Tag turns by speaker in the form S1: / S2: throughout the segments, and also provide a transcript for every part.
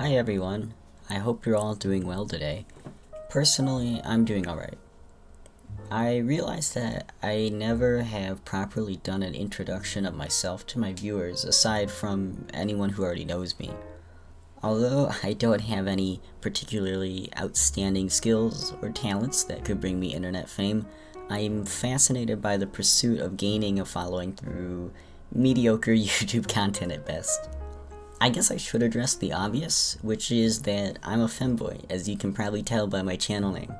S1: Hi everyone, I hope you're all doing well today. Personally, I'm doing alright. I realized that I never have properly done an introduction of myself to my viewers aside from anyone who already knows me. Although I don't have any particularly outstanding skills or talents that could bring me internet fame, I'm fascinated by the pursuit of gaining a following through mediocre YouTube content at best. I guess I should address the obvious, which is that I'm a femboy, as you can probably tell by my channel name.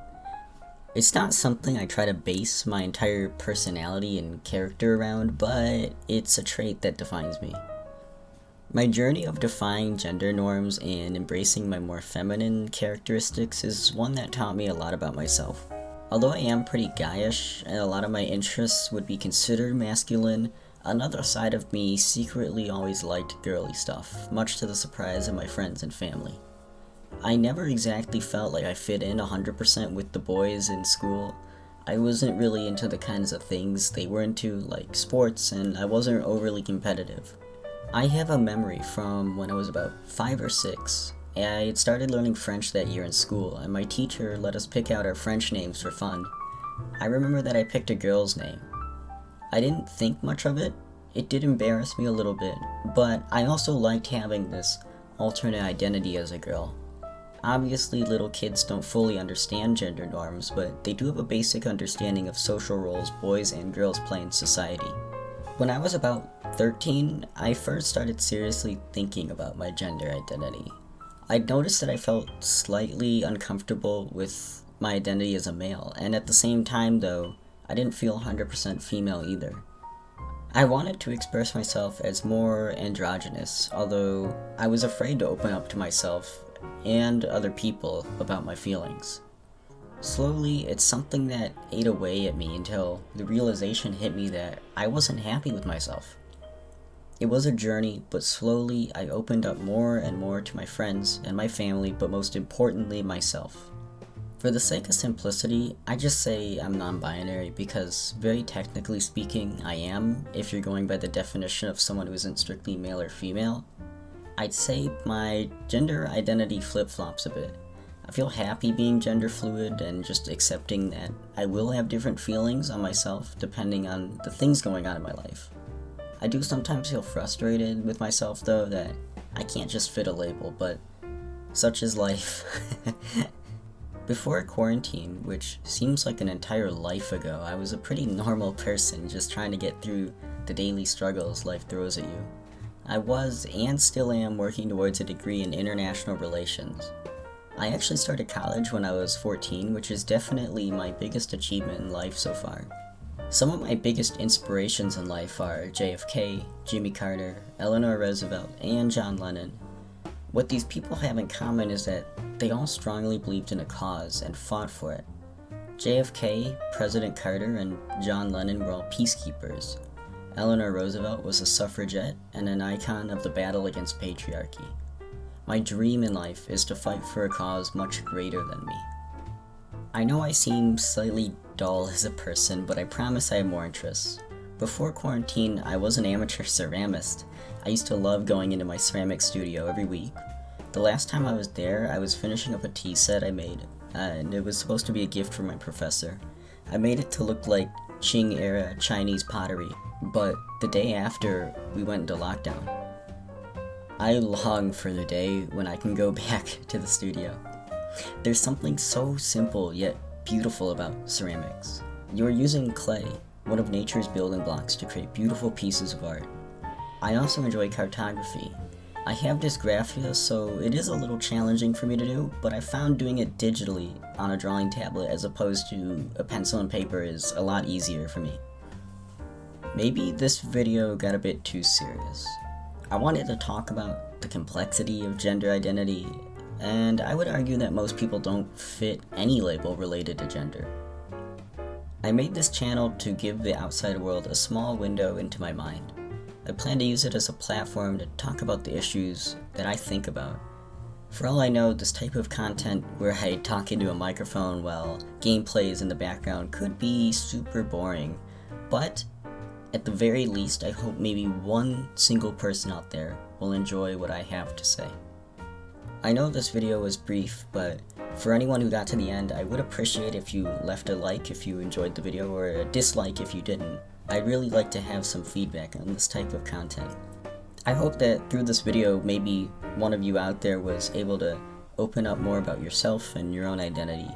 S1: It's not something I try to base my entire personality and character around, but it's a trait that defines me. My journey of defying gender norms and embracing my more feminine characteristics is one that taught me a lot about myself. Although I am pretty guyish, and a lot of my interests would be considered masculine, another side of me secretly always liked girly stuff, much to the surprise of my friends and family. I never exactly felt like I fit in 100% with the boys in school. I wasn't really into the kinds of things they were into, like sports, and I wasn't overly competitive. I have a memory from when I was about 5 or 6. I had started learning French that year in school, and my teacher let us pick out our French names for fun. I remember that I picked a girl's name. I didn't think much of it. It did embarrass me a little bit, but I also liked having this alternate identity as a girl. Obviously, little kids don't fully understand gender norms, but they do have a basic understanding of social roles boys and girls play in society. When I was about 13, I first started seriously thinking about my gender identity. I noticed that I felt slightly uncomfortable with my identity as a male, and at the same time though, I didn't feel 100% female either. I wanted to express myself as more androgynous, although I was afraid to open up to myself and other people about my feelings. Slowly, it's something that ate away at me until the realization hit me that I wasn't happy with myself. It was a journey, but slowly I opened up more and more to my friends and my family, but most importantly, myself. For the sake of simplicity, I just say I'm non-binary because, very technically speaking, I am, if you're going by the definition of someone who isn't strictly male or female. I'd say my gender identity flip-flops a bit. I feel happy being gender fluid and just accepting that I will have different feelings on myself depending on the things going on in my life. I do sometimes feel frustrated with myself though that I can't just fit a label, but such is life. Before quarantine, which seems like an entire life ago, I was a pretty normal person just trying to get through the daily struggles life throws at you. I was, and still am, working towards a degree in international relations. I actually started college when I was 14, which is definitely my biggest achievement in life so far. Some of my biggest inspirations in life are JFK, Jimmy Carter, Eleanor Roosevelt, and John Lennon. What these people have in common is that they all strongly believed in a cause and fought for it. JFK, President Carter, and John Lennon were all peacekeepers. Eleanor Roosevelt was a suffragette and an icon of the battle against patriarchy. My dream in life is to fight for a cause much greater than me. I know I seem slightly dull as a person, but I promise I have more interests. Before quarantine, I was an amateur ceramist. I used to love going into my ceramic studio every week. The last time I was there, I was finishing up a tea set I made, and it was supposed to be a gift from my professor. I made it to look like Qing-era Chinese pottery, but the day after, we went into lockdown. I long for the day when I can go back to the studio. There's something so simple yet beautiful about ceramics. You're using clay, one of nature's building blocks, to create beautiful pieces of art. I also enjoy cartography. I have dysgraphia, so it is a little challenging for me to do, but I found doing it digitally on a drawing tablet as opposed to a pencil and paper is a lot easier for me. Maybe this video got a bit too serious. I wanted to talk about the complexity of gender identity, and I would argue that most people don't fit any label related to gender. I made this channel to give the outside world a small window into my mind. I plan to use it as a platform to talk about the issues that I think about. For all I know, this type of content where I talk into a microphone while gameplay is in the background could be super boring, but at the very least, I hope maybe one single person out there will enjoy what I have to say. I know this video was brief, but for anyone who got to the end, I would appreciate if you left a like if you enjoyed the video, or a dislike if you didn't. I'd really like to have some feedback on this type of content. I hope that through this video, maybe one of you out there was able to open up more about yourself and your own identity,